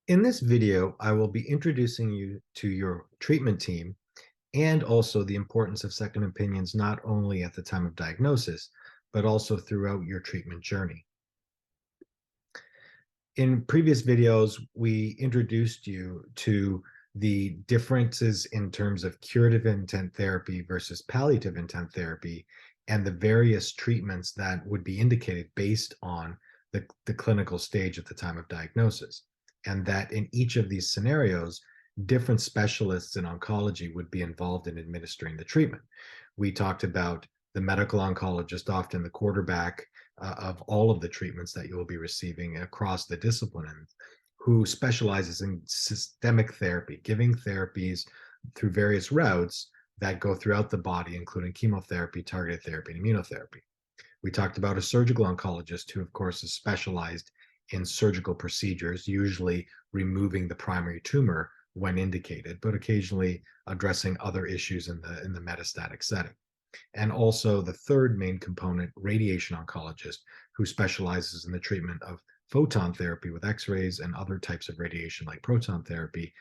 In this video, I will be introducing you to your treatment team and also the importance of second opinions, not only at the time of diagnosis, but also throughout your treatment journey. In previous videos, we introduced you to the differences in terms of curative intent therapy versus palliative intent therapy and the various treatments that would be indicated based on the clinical stage at the time of diagnosis. And that in each of these scenarios, different specialists in oncology would be involved in administering the treatment. We talked about the medical oncologist, often the quarterback of all of the treatments that you will be receiving across the discipline, who specializes in systemic therapy, giving therapies through various routes that go throughout the body, including chemotherapy, targeted therapy, and immunotherapy. We talked about a surgical oncologist who, of course, is specialized in surgical procedures, usually removing the primary tumor when indicated, but occasionally addressing other issues in the metastatic setting. And also the third main component, radiation oncologist, who specializes in the treatment of photon therapy with X-rays and other types of radiation like proton therapy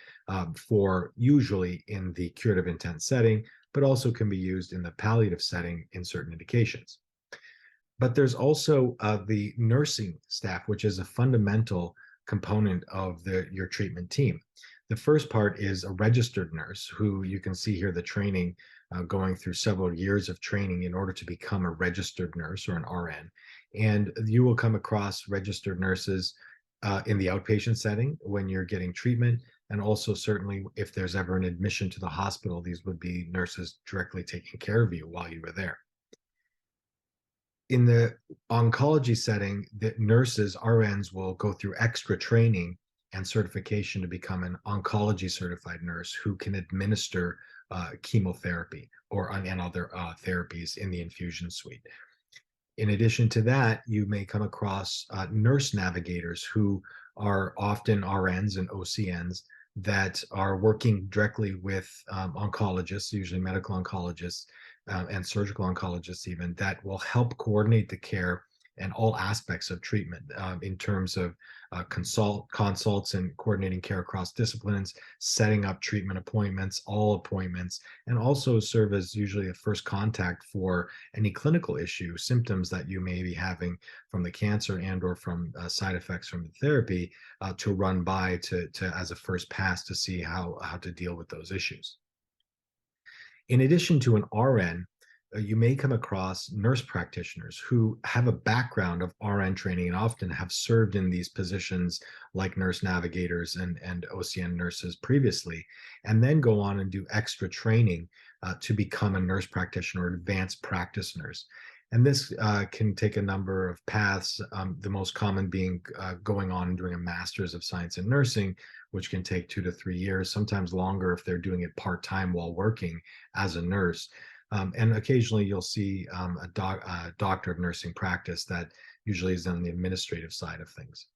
for usually in the curative intent setting, but also can be used in the palliative setting in certain indications. But there's also the nursing staff, which is a fundamental component of your treatment team. The first part is a registered nurse who you can see here the training going through several years of training in order to become a registered nurse or an RN. And you will come across registered nurses in the outpatient setting when you're getting treatment. And also, certainly, if there's ever an admission to the hospital, these would be nurses directly taking care of you while you were there. In the oncology setting, the nurses, RNs, will go through extra training and certification to become an oncology certified nurse who can administer chemotherapy or and other therapies in the infusion suite. In addition to that, you may come across nurse navigators who are often RNs and OCNs that are working directly with oncologists, usually medical oncologists, and surgical oncologists even, that will help coordinate the care and all aspects of treatment in terms of consults and coordinating care across disciplines, setting up treatment appointments, all appointments, and also serve as usually a first contact for any clinical issue, symptoms that you may be having from the cancer and or from side effects from the therapy to run by to as a first pass to see how to deal with those issues. In addition to an RN, you may come across nurse practitioners who have a background of RN training and often have served in these positions like nurse navigators and OCN nurses previously, and then go on and do extra training to become a nurse practitioner or advanced practice nurse. And this can take a number of paths, the most common being going on and doing a master's of science in nursing, which can take 2 to 3 years, sometimes longer if they're doing it part-time while working as a nurse. And occasionally you'll see a doctor of nursing practice that usually is on the administrative side of things.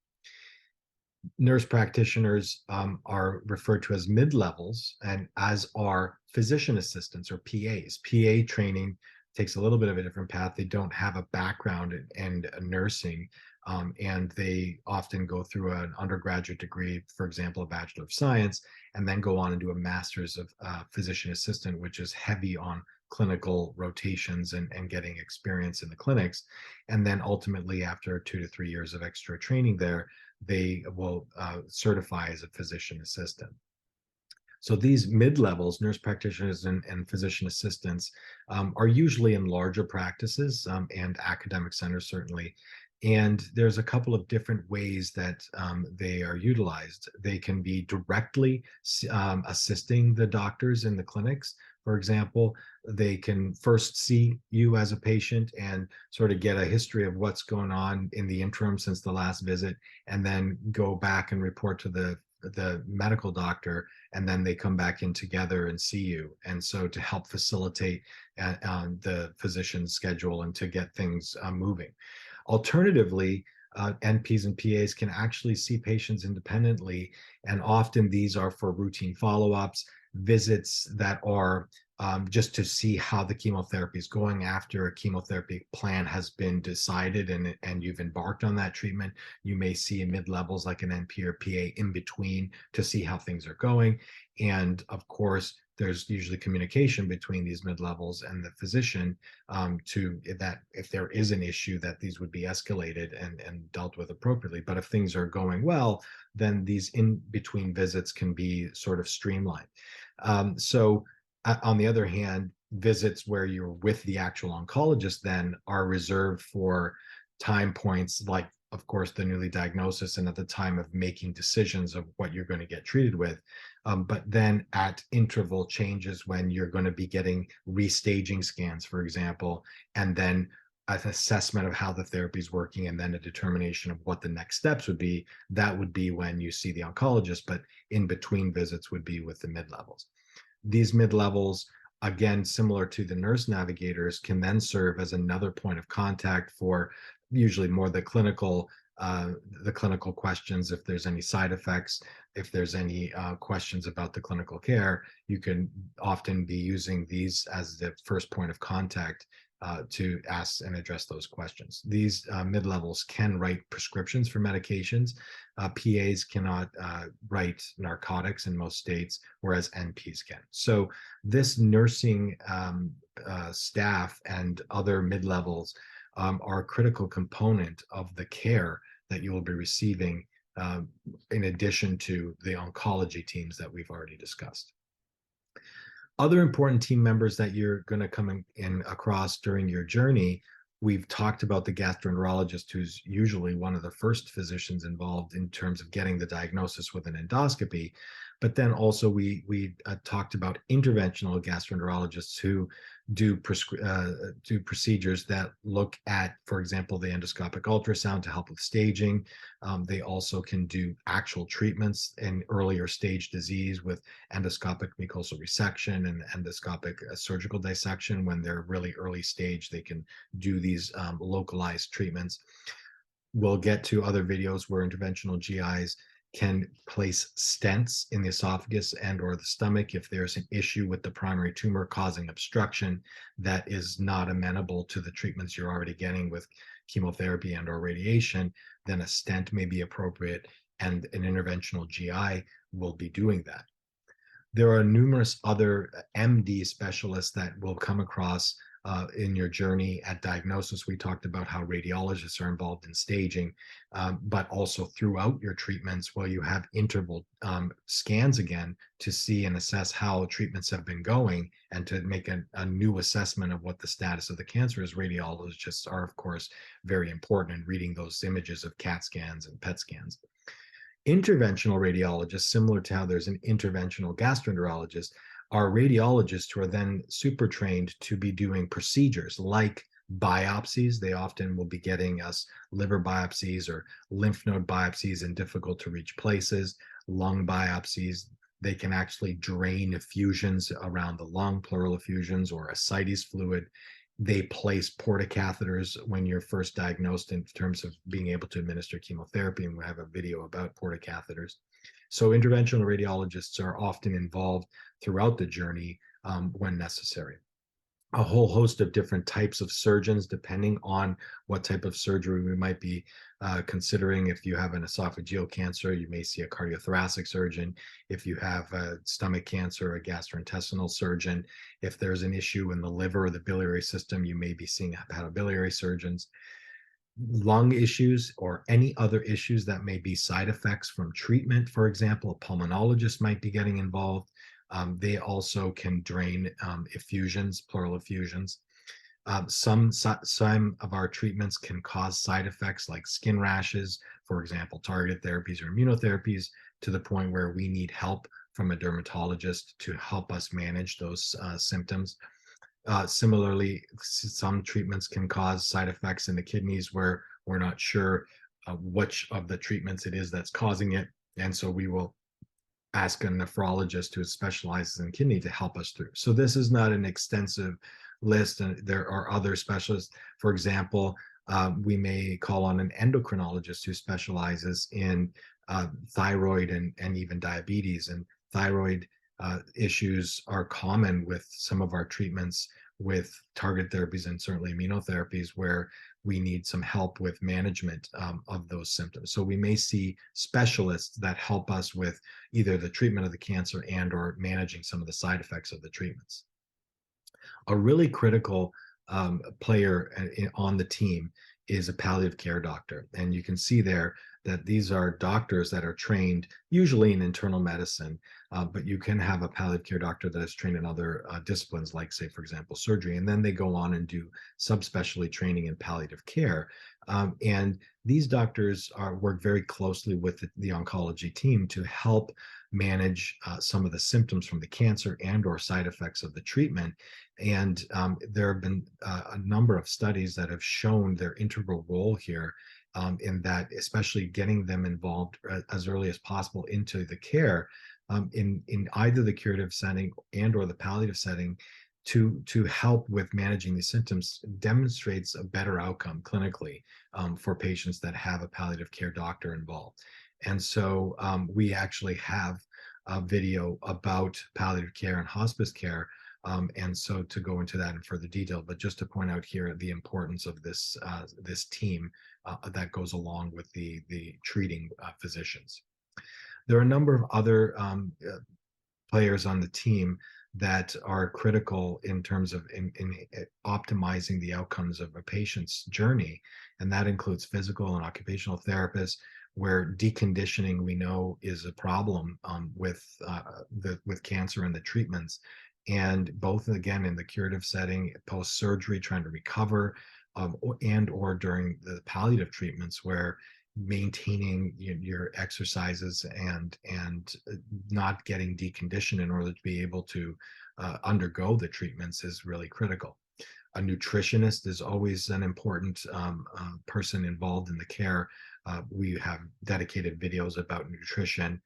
Nurse practitioners are referred to as mid-levels, and as are physician assistants or PAs. PA training takes a little bit of a different path. They don't have a background in nursing, and they often go through an undergraduate degree, for example, a Bachelor of Science, and then go on and do a Master's of Physician Assistant, which is heavy on clinical rotations and getting experience in the clinics. And then ultimately, after 2 to 3 years of extra training there, they will certify as a physician assistant. So these mid-levels, nurse practitioners and physician assistants, are usually in larger practices and academic centers, certainly. And there's a couple of different ways that they are utilized. They can be directly assisting the doctors in the clinics. For example, they can first see you as a patient and sort of get a history of what's going on in the interim since the last visit, and then go back and report to the medical doctor, and then they come back in together and see you. And so to help facilitate the physician's schedule and to get things moving. Alternatively, NPs and PAs can actually see patients independently, and often these are for routine follow-ups, visits that are just to see how the chemotherapy is going after a chemotherapy plan has been decided and you've embarked on that treatment. You may see mid-levels like an NP or PA in between to see how things are going. And of course, there's usually communication between these mid-levels and the physician to that if there is an issue that these would be escalated and dealt with appropriately. But if things are going well, then these in-between visits can be sort of streamlined. So on the other hand, visits where you're with the actual oncologist then are reserved for time points like, of course, the newly diagnosis and at the time of making decisions of what you're going to get treated with. But then at interval changes when you're going to be getting restaging scans, for example, and then an assessment of how the therapy is working and then a determination of what the next steps would be, that would be when you see the oncologist, but in between visits would be with the mid-levels. These mid-levels, again, similar to the nurse navigators, can then serve as another point of contact for usually more the clinical questions. If there's any side effects, if there's any questions about the clinical care, you can often be using these as the first point of contact to ask and address those questions. These mid-levels can write prescriptions for medications. PAs cannot write narcotics in most states, whereas NPs can. So this nursing staff and other mid-levels are a critical component of the care that you will be receiving in addition to the oncology teams that we've already discussed. Other important team members that you're going to come in across during your journey, we've talked about the gastroenterologist, who's usually one of the first physicians involved in terms of getting the diagnosis with an endoscopy. But then also we talked about interventional gastroenterologists who do procedures that look at, for example, the endoscopic ultrasound to help with staging. They also can do actual treatments in earlier stage disease with endoscopic mucosal resection and endoscopic surgical dissection. When they're really early stage, they can do these localized treatments. We'll get to other videos where interventional GIs can place stents in the esophagus and or the stomach if there's an issue with the primary tumor causing obstruction that is not amenable to the treatments you're already getting with chemotherapy and or radiation. Then a stent may be appropriate, and an interventional GI will be doing that. There are numerous other MD specialists that will come across in your journey at diagnosis. We talked about how radiologists are involved in staging, but also throughout your treatments, while you have interval scans again to see and assess how treatments have been going and to make a new assessment of what the status of the cancer is. Radiologists are, of course, very important in reading those images of CAT scans and PET scans. Interventional radiologists, similar to how there's an interventional gastroenterologist, are radiologists who are then super trained to be doing procedures like biopsies. They often will be getting us liver biopsies or lymph node biopsies in difficult to reach places, lung biopsies. They can actually drain effusions around the lung, pleural effusions, or ascites fluid. They place portacatheters when you're first diagnosed in terms of being able to administer chemotherapy, and we have a video about portacatheters. So interventional radiologists are often involved throughout the journey when necessary. A whole host of different types of surgeons, depending on what type of surgery we might be considering. If you have an esophageal cancer, you may see a cardiothoracic surgeon. If you have a stomach cancer, a gastrointestinal surgeon. If there's an issue in the liver or the biliary system, you may be seeing hepatobiliary surgeons. Lung issues or any other issues that may be side effects from treatment, for example, a pulmonologist might be getting involved. They also can drain effusions, pleural effusions. Some of our treatments can cause side effects like skin rashes, for example, targeted therapies or immunotherapies, to the point where we need help from a dermatologist to help us manage those symptoms. Similarly, some treatments can cause side effects in the kidneys where we're not sure which of the treatments it is that's causing it. And so we will ask a nephrologist who specializes in kidney to help us through. So this is not an extensive list, and there are other specialists. For example, we may call on an endocrinologist who specializes in thyroid and even diabetes. And thyroid issues are common with some of our treatments with target therapies and certainly immunotherapies, where we need some help with management of those symptoms. So we may see specialists that help us with either the treatment of the cancer and or managing some of the side effects of the treatments. A really critical player on the team is a palliative care doctor. And you can see there that these are doctors that are trained usually in internal medicine, but you can have a palliative care doctor that is trained in other disciplines, like, say, for example, surgery. And then they go on and do subspecialty training in palliative care. And these doctors work very closely with the oncology team to help manage some of the symptoms from the cancer and or side effects of the treatment. And there have been a number of studies that have shown their integral role here, in that, especially getting them involved as early as possible into the care, in either the curative setting and or the palliative setting, to help with managing these symptoms, demonstrates a better outcome clinically for patients that have a palliative care doctor involved. And so we actually have a video about palliative care and hospice care. And so to go into that in further detail, but just to point out here the importance of this team that goes along with the treating physicians. There are a number of other players on the team that are critical in terms of in optimizing the outcomes of a patient's journey, and that includes physical and occupational therapists, where deconditioning we know is a problem with cancer and the treatments, and both again in the curative setting, post surgery, trying to recover, and or during the palliative treatments, where maintaining your exercises and not getting deconditioned in order to be able to undergo the treatments is really critical. A nutritionist is always an important person involved in the care. We have dedicated videos about nutrition,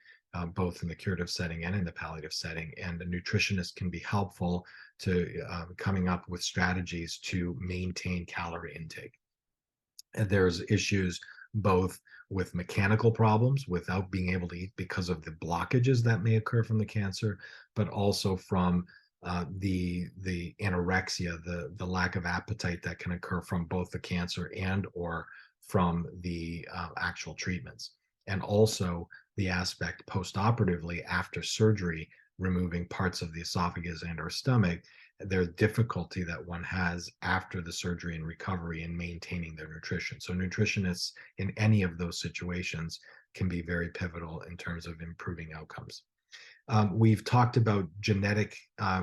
both in the curative setting and in the palliative setting. And a nutritionist can be helpful to coming up with strategies to maintain calorie intake. And there's issues both with mechanical problems without being able to eat because of the blockages that may occur from the cancer, but also from the anorexia, the lack of appetite that can occur from both the cancer and or from the actual treatments. And also the aspect post-operatively after surgery, removing parts of the esophagus and or stomach, there's difficulty that one has after the surgery and recovery in maintaining their nutrition. So nutritionists in any of those situations can be very pivotal in terms of improving outcomes. We've talked about genetic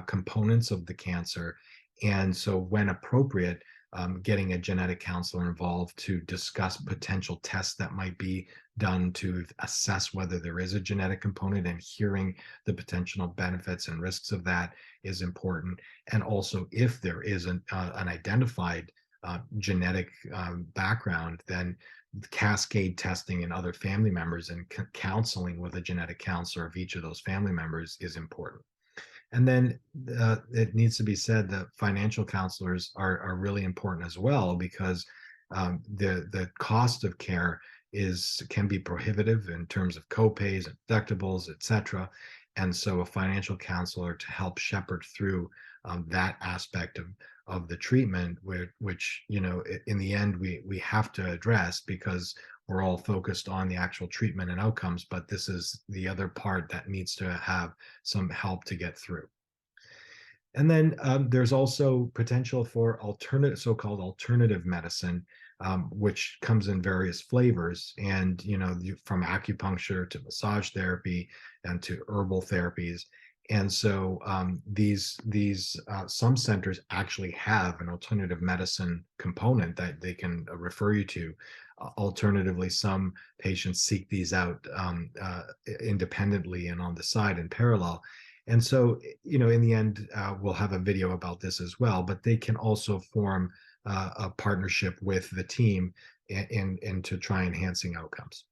components of the cancer. And so when appropriate, getting a genetic counselor involved to discuss potential tests that might be done to assess whether there is a genetic component, and hearing the potential benefits and risks of that is important. And also, if there is an identified genetic background, then cascade testing in other family members and counseling with a genetic counselor of each of those family members is important. And then it needs to be said that financial counselors are really important as well, because the cost of care can be prohibitive in terms of copays and deductibles, et cetera. And so a financial counselor to help shepherd through that aspect of the treatment, which in the end we have to address, because we're all focused on the actual treatment and outcomes, but this is the other part that needs to have some help to get through. And then there's also potential for so-called alternative medicine, which comes in various flavors, and from acupuncture to massage therapy and to herbal therapies. And so some centers actually have an alternative medicine component that they can refer you to. Alternatively, some patients seek these out independently and on the side in parallel. And so, in the end, we'll have a video about this as well, but they can also form a partnership with the team and to try enhancing outcomes.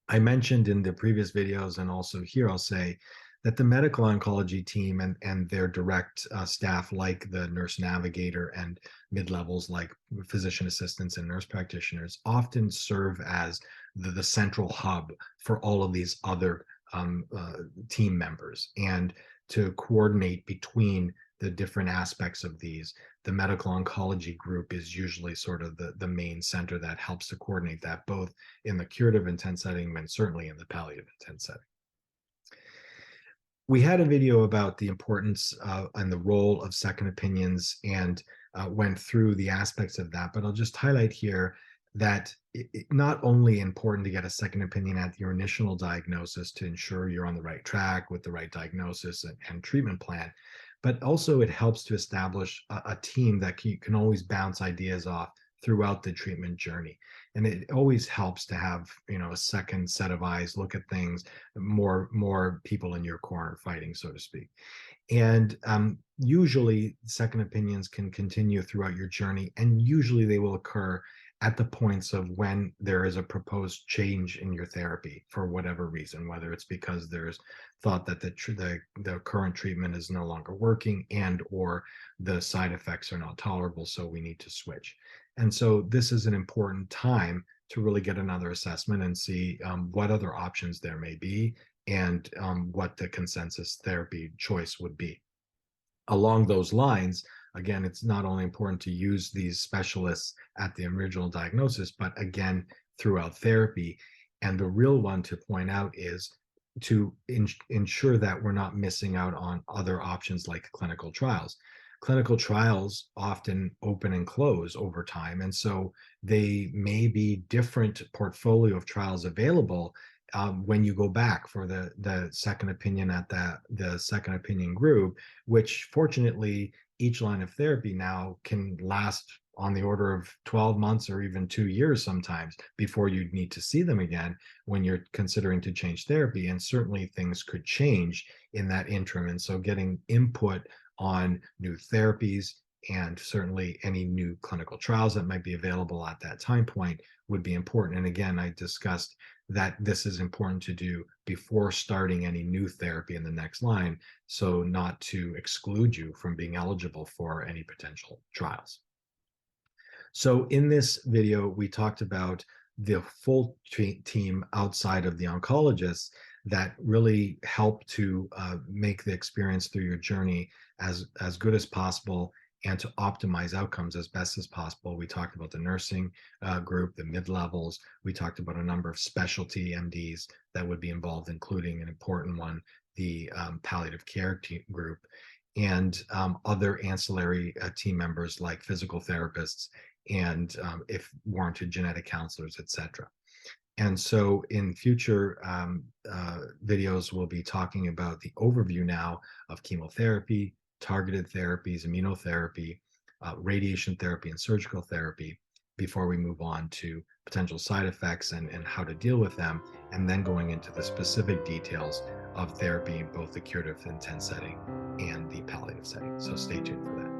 I mentioned in the previous videos, and also here I'll say, that the medical oncology team and their direct staff, like the nurse navigator and mid-levels like physician assistants and nurse practitioners, often serve as the central hub for all of these other team members. And to coordinate between the different aspects of these. The medical oncology group is usually sort of the main center that helps to coordinate that, both in the curative intent setting and certainly in the palliative intent setting. We had a video about the importance and the role of second opinions, and went through the aspects of that, but I'll just highlight here that not only important to get a second opinion at your initial diagnosis to ensure you're on the right track with the right diagnosis and treatment plan, but also it helps to establish a team that you can always bounce ideas off throughout the treatment journey. And it always helps to have, a second set of eyes look at things, more people in your corner fighting, so to speak. And usually second opinions can continue throughout your journey, and usually they will occur at the points of when there is a proposed change in your therapy for whatever reason, whether it's because there's thought that the current treatment is no longer working, and or the side effects are not tolerable, so we need to switch. And so this is an important time to really get another assessment and see what other options there may be, and what the consensus therapy choice would be. Along those lines, again, it's not only important to use these specialists at the original diagnosis, but again, throughout therapy. And the real one to point out is to ensure that we're not missing out on other options like clinical trials. Clinical trials often open and close over time, and so they may be different portfolio of trials available when you go back for the second opinion at the second opinion group, which fortunately each line of therapy now can last on the order of 12 months or even 2 years sometimes before you need to see them again when you're considering to change therapy. And certainly things could change in that interim. And so getting input on new therapies and certainly any new clinical trials that might be available at that time point would be important. And again, I discussed that this is important to do before starting any new therapy in the next line, so not to exclude you from being eligible for any potential trials. So in this video, we talked about the full team outside of the oncologists that really help to make the experience through your journey as good as possible and to optimize outcomes as best as possible. We talked about the nursing group, the mid-levels. We talked about a number of specialty MDs that would be involved, including an important one, the palliative care group, and other ancillary team members like physical therapists and, if warranted, genetic counselors, etc. And so in future videos, we'll be talking about the overview now of chemotherapy, targeted therapies, immunotherapy, radiation therapy, and surgical therapy before we move on to potential side effects and how to deal with them, and then going into the specific details of therapy in both the curative intent setting and the palliative setting. So stay tuned for that.